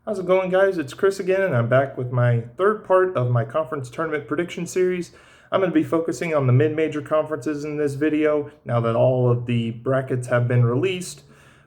How's it going, guys? It's Chris again, and I'm back with my third part of my conference tournament prediction series. I'm going to be focusing on the mid-major conferences in this video. Now that all of the brackets have been released,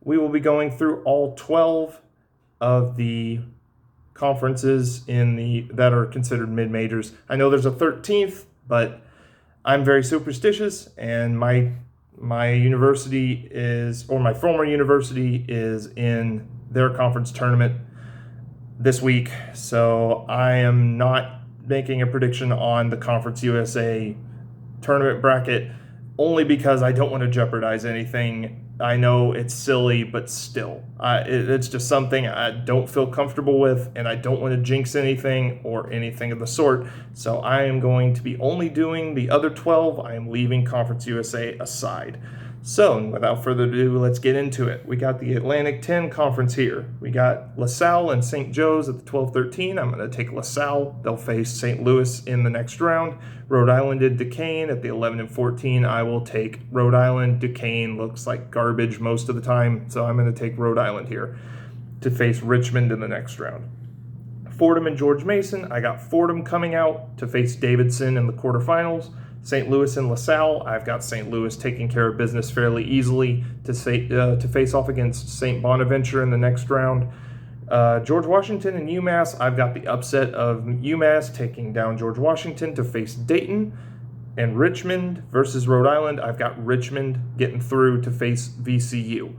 we will be going through all 12 of the conferences that are considered mid-majors. I know there's a 13th, but I'm very superstitious, and my university my former university is in their conference tournament this week, so I am not making a prediction on the Conference USA tournament bracket only because I don't want to jeopardize anything. I know it's silly, but still, it's just something I don't feel comfortable with, and I don't want to jinx anything or anything of the sort. So I am going to be only doing the other 12. I am leaving Conference USA aside. So, without further ado, let's get into it. We got the Atlantic 10 Conference here. We got LaSalle and St. Joe's at the 12-13. I'm going to take LaSalle. They'll face St. Louis in the next round. Rhode Island and Duquesne at the 11-14. I will take Rhode Island. Duquesne looks like garbage most of the time, so I'm going to take Rhode Island here to face Richmond in the next round. Fordham and George Mason. I got Fordham coming out to face Davidson in the quarterfinals. St. Louis and LaSalle, I've got St. Louis taking care of business fairly easily to face off against St. Bonaventure in the next round. George Washington and UMass, I've got the upset of UMass taking down George Washington to face Dayton. And Richmond versus Rhode Island, I've got Richmond getting through to face VCU.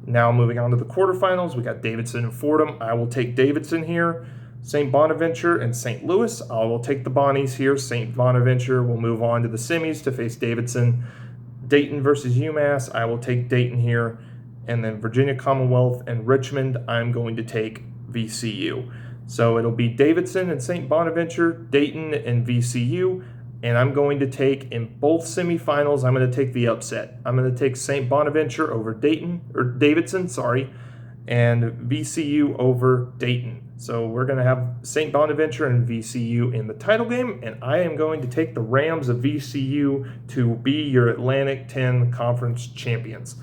Now moving on to the quarterfinals, we got Davidson and Fordham. I will take Davidson here. St. Bonaventure and St. Louis, I will take the Bonnies here. St. Bonaventure will move on to the semis to face Davidson. Dayton versus UMass, I will take Dayton here. And then Virginia Commonwealth and Richmond, I'm going to take VCU. So it'll be Davidson and St. Bonaventure, Dayton and VCU. And I'm going to take, in both semifinals, I'm going to take the upset. I'm going to take St. Bonaventure over Davidson, and VCU over Dayton. So we're going to have St. Bonaventure and VCU in the title game, and I am going to take the Rams of VCU to be your Atlantic 10 Conference champions.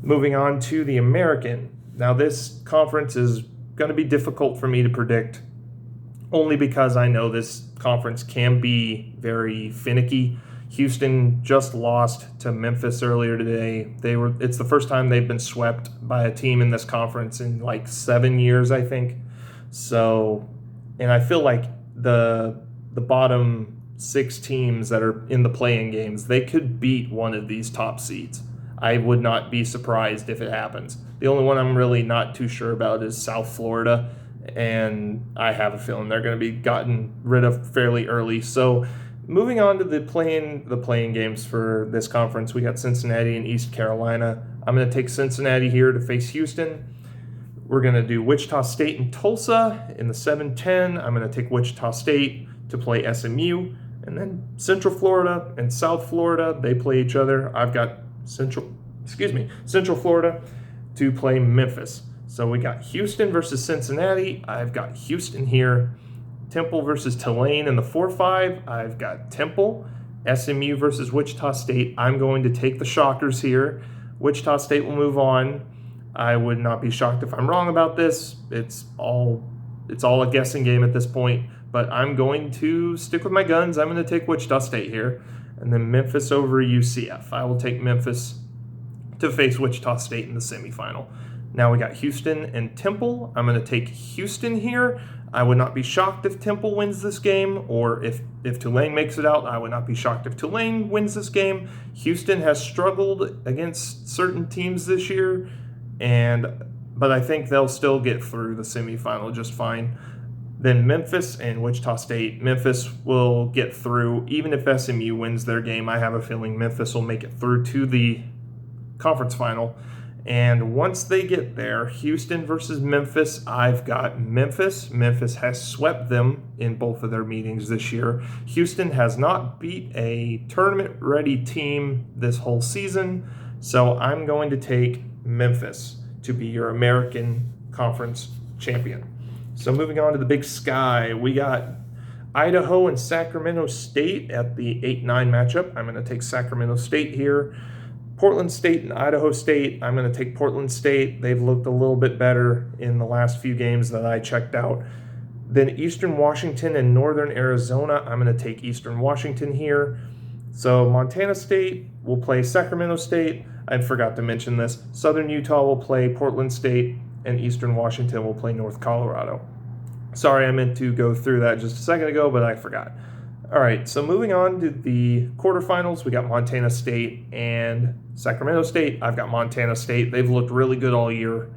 Moving on to the American. Now this conference is going to be difficult for me to predict, only because I know this conference can be very finicky. Houston just lost to Memphis earlier today. It's the first time they've been swept by a team in this conference in like 7 years, I think. So, and I feel like the bottom 6 teams that are in the play-in games, they could beat one of these top seeds. I would not be surprised if it happens. The only one I'm really not too sure about is South Florida, and I have a feeling they're going to be gotten rid of fairly early. So, moving on to the playing games for this conference, we got Cincinnati and East Carolina. I'm going to take Cincinnati here to face Houston. We're going to do Wichita State and Tulsa in the 7-10. I'm going to take Wichita State to play SMU. And then Central Florida and South Florida, they play each other. I've got Central Florida to play Memphis. So we got Houston versus Cincinnati. I've got Houston here. Temple versus Tulane in the 4-5. I've got Temple. SMU versus Wichita State. I'm going to take the Shockers here. Wichita State will move on. I would not be shocked if I'm wrong about this. It's all a guessing game at this point, but I'm going to stick with my guns. I'm going to take Wichita State here. And then Memphis over UCF. I will take Memphis to face Wichita State in the semifinal. Now we got Houston and Temple. I'm going to take Houston here. I would not be shocked if Temple wins this game, or if Tulane makes it out. I would not be shocked if Tulane wins this game. Houston has struggled against certain teams this year, but I think they'll still get through the semifinal just fine. Then Memphis and Wichita State. Memphis will get through. Even if SMU wins their game, I have a feeling Memphis will make it through to the conference final. And once they get there, Houston versus Memphis, I've got Memphis. Memphis has swept them in both of their meetings this year. Houston has not beat a tournament-ready team this whole season, so I'm going to take Memphis to be your American Conference champion. So moving on to the Big Sky, we got Idaho and Sacramento State at the 8-9 matchup. I'm going to take Sacramento State here. Portland State and Idaho State, I'm going to take Portland State. They've looked a little bit better in the last few games that I checked out. Then Eastern Washington and Northern Arizona, I'm going to take Eastern Washington here. So Montana State will play Sacramento State. I forgot to mention this. Southern Utah will play Portland State, and Eastern Washington will play North Colorado. Sorry, I meant to go through that just a second ago, but I forgot. All right, so moving on to the quarterfinals, we got Montana State and Sacramento State. I've got Montana State. They've looked really good all year,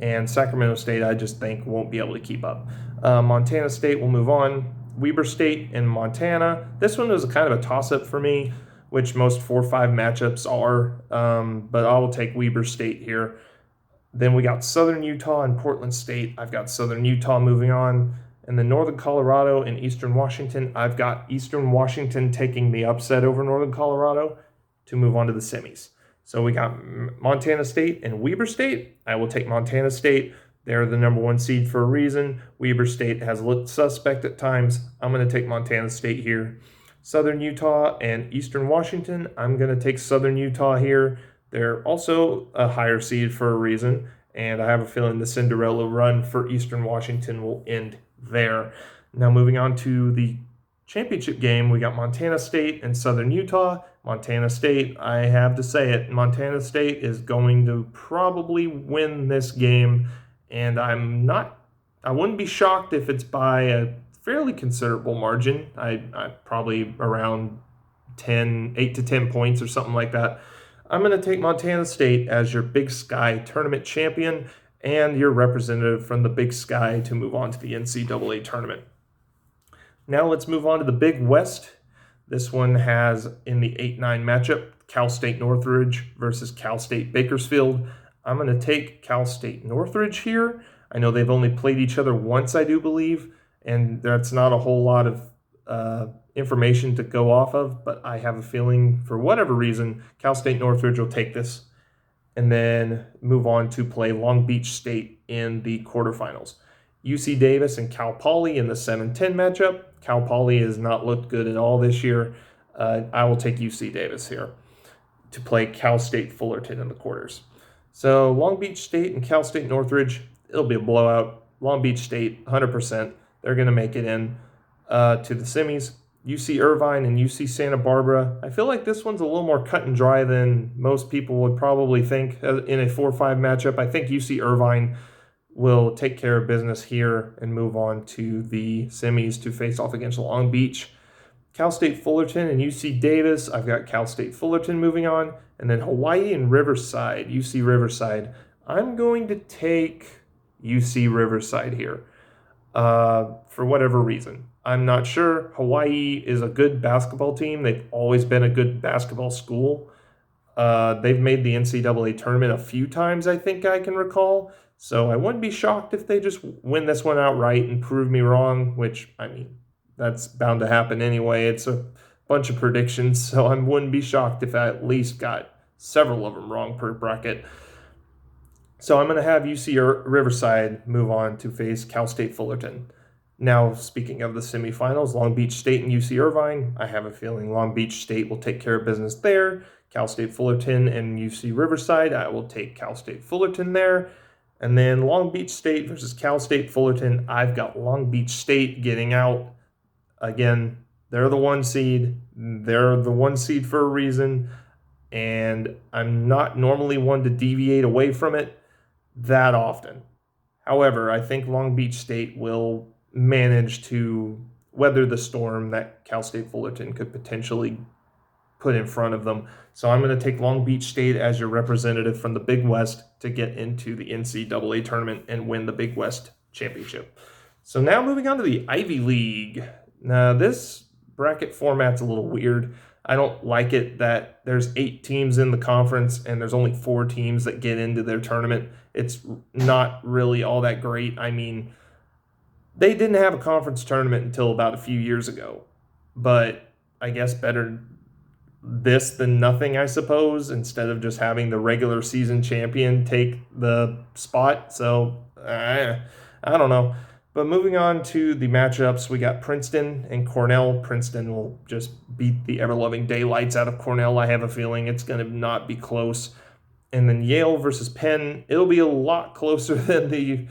and Sacramento State I just think won't be able to keep up. Montana State will move on. Weber State and Montana. This one was kind of a toss-up for me, which most 4-5 matchups are, but I will take Weber State here. Then we got Southern Utah and Portland State. I've got Southern Utah moving on. And then Northern Colorado and Eastern Washington, I've got Eastern Washington taking the upset over Northern Colorado to move on to the semis. So we got Montana State and Weber State. I will take Montana State. They're the number 1 seed for a reason. Weber State has looked suspect at times. I'm going to take Montana State here. Southern Utah and Eastern Washington, I'm going to take Southern Utah here. They're also a higher seed for a reason, and I have a feeling the Cinderella run for Eastern Washington will end there. Now moving on to the championship game, we got Montana State and Southern Utah. Montana State, I have to say it, Montana State is going to probably win this game, and I wouldn't be shocked if it's by a fairly considerable margin. I probably around 8 to 10 points or something like that. I'm going to take Montana State as your Big Sky tournament champion and your representative from the Big Sky to move on to the NCAA tournament. Now let's move on to the Big West. This one has, in the 8-9 matchup, Cal State Northridge versus Cal State Bakersfield. I'm going to take Cal State Northridge here. I know they've only played each other once, I do believe, and that's not a whole lot of information to go off of, but I have a feeling, for whatever reason, Cal State Northridge will take this and then move on to play Long Beach State in the quarterfinals. UC Davis and Cal Poly in the 7-10 matchup. Cal Poly has not looked good at all this year. I will take UC Davis here to play Cal State Fullerton in the quarters. So Long Beach State and Cal State Northridge, it'll be a blowout. Long Beach State, 100%. They're going to make it in to the semis. UC Irvine and UC Santa Barbara. I feel like this one's a little more cut and dry than most people would probably think in a 4-5 matchup. I think UC Irvine will take care of business here and move on to the semis to face off against Long Beach. Cal State Fullerton and UC Davis. I've got Cal State Fullerton moving on. And then Hawaii and Riverside, UC Riverside. I'm going to take UC Riverside here for whatever reason. I'm not sure. Hawaii is a good basketball team. They've always been a good basketball school. They've made the NCAA tournament a few times, I think I can recall. So I wouldn't be shocked if they just win this one outright and prove me wrong, which, I mean, that's bound to happen anyway. It's a bunch of predictions, so I wouldn't be shocked if I at least got several of them wrong per bracket. So I'm going to have UC Riverside move on to face Cal State Fullerton. Now, speaking of the semifinals, Long Beach State and UC Irvine, I have a feeling Long Beach State will take care of business there. Cal State Fullerton and UC Riverside, I will take Cal State Fullerton there. And then Long Beach State versus Cal State Fullerton, I've got Long Beach State getting out. Again, they're the 1 seed. They're the 1 seed for a reason. And I'm not normally one to deviate away from it that often. However, I think Long Beach State will manage to weather the storm that Cal State Fullerton could potentially put in front of them. So I'm going to take Long Beach State as your representative from the Big West to get into the NCAA tournament and win the Big West championship. So now moving on to the Ivy League. Now this bracket format's a little weird. I don't like it that there's 8 teams in the conference and there's only 4 teams that get into their tournament. It's not really all that great. I mean, they didn't have a conference tournament until about a few years ago, but I guess better this than nothing, I suppose, instead of just having the regular season champion take the spot. So I don't know. But moving on to the matchups, we got Princeton and Cornell. Princeton will just beat the ever-loving daylights out of Cornell. I have a feeling it's going to not be close. And then Yale versus Penn, it'll be a lot closer than the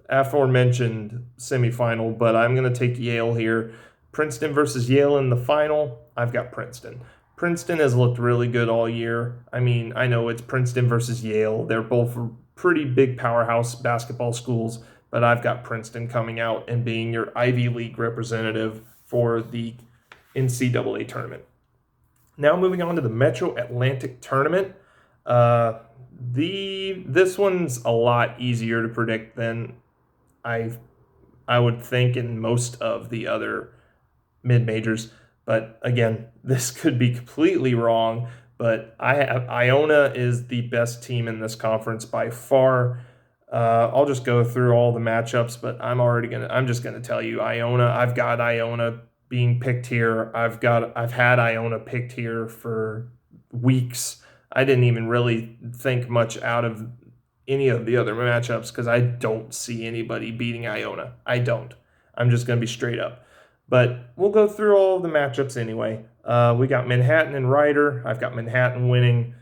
aforementioned semifinal, but I'm going to take Yale here. Princeton versus Yale in the final, I've got Princeton. Princeton has looked really good all year. I mean, I know it's Princeton versus Yale. They're both pretty big powerhouse basketball schools, but I've got Princeton coming out and being your Ivy League representative for the NCAA tournament. Now moving on to the Metro Atlantic tournament. This one's a lot easier to predict than I would think in most of the other mid-majors. But again, this could be completely wrong. But Iona is the best team in this conference by far. I'll just go through all the matchups, but I'm just gonna tell you Iona. I've got Iona being picked here. I've had Iona picked here for weeks. I didn't even really think much out of any of the other matchups because I don't see anybody beating Iona. I don't. I'm just going to be straight up. But we'll go through all the matchups anyway. We got Manhattan and Rider. I've got Manhattan winning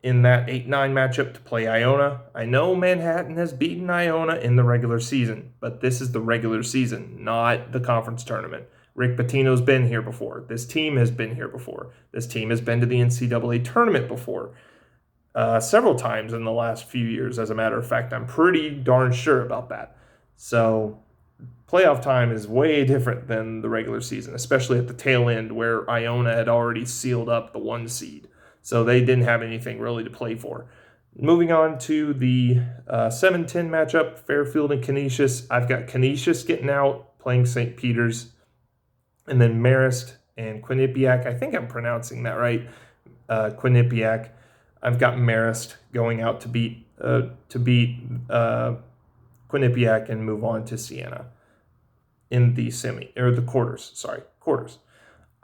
in that 8-9 matchup to play Iona. I know Manhattan has beaten Iona in the regular season, but this is the regular season, not the conference tournament. Rick Pitino's been here before. This team has been here before. This team has been to the NCAA tournament before. Several times in the last few years, as a matter of fact. I'm pretty darn sure about that. So playoff time is way different than the regular season, especially at the tail end where Iona had already sealed up the 1 seed. So they didn't have anything really to play for. Moving on to the 7-10 matchup, Fairfield and Canisius. I've got Canisius getting out, playing St. Peter's. And then Marist and Quinnipiac. I think I'm pronouncing that right. Quinnipiac. I've got Marist going out to beat Quinnipiac and move on to Siena in the quarters.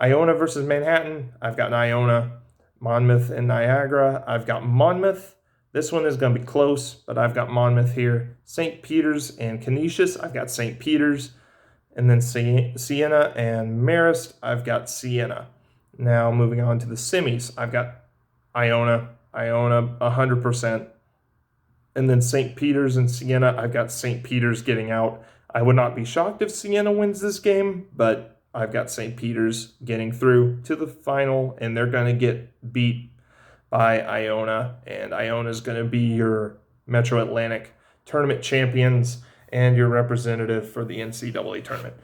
Iona versus Manhattan. I've got Iona. Monmouth and Niagara. I've got Monmouth. This one is going to be close, but I've got Monmouth here. St. Peter's and Canisius. I've got St. Peter's. And then Siena and Marist, I've got Siena. Now moving on to the semis, I've got Iona 100%. And then St. Peter's and Siena, I've got St. Peter's getting out. I would not be shocked if Siena wins this game, but I've got St. Peter's getting through to the final, and they're going to get beat by Iona. And Iona is going to be your Metro Atlantic tournament champions and your representative for the NCAA tournament.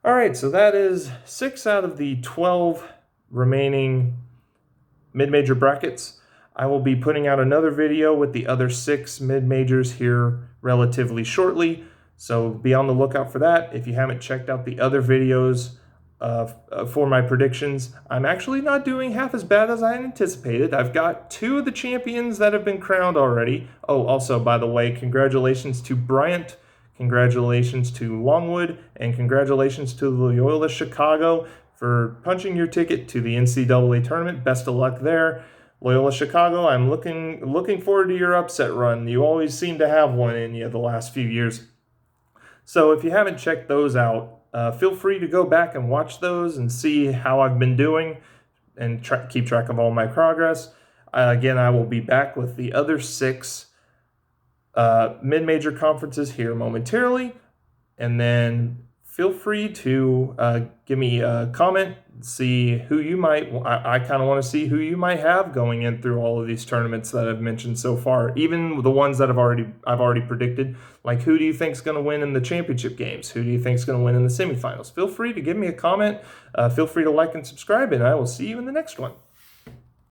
All right, so that is 6 out of the 12 remaining mid-major brackets. I will be putting out another video with the other 6 mid-majors here relatively shortly, so be on the lookout for that. If you haven't checked out the other videos for my predictions, I'm actually not doing half as bad as I anticipated. I've got 2 of the champions that have been crowned already. Oh, also, by the way, congratulations to Bryant, congratulations to Longwood, and congratulations to Loyola Chicago for punching your ticket to the NCAA tournament. Best of luck there. Loyola Chicago, I'm looking forward to your upset run. You always seem to have one in you the last few years. So if you haven't checked those out, feel free to go back and watch those and see how I've been doing and keep track of all my progress. Again, I will be back with the other 6 mid-major conferences here momentarily. And then feel free to give me a comment, see who you might, I kind of want to see who you might have going in through all of these tournaments that I've mentioned so far, even the ones that I've already predicted. Like, who do you think is going to win in the championship games? Who do you think is going to win in the semifinals? Feel free to give me a comment. Feel free to like and subscribe, and I will see you in the next one.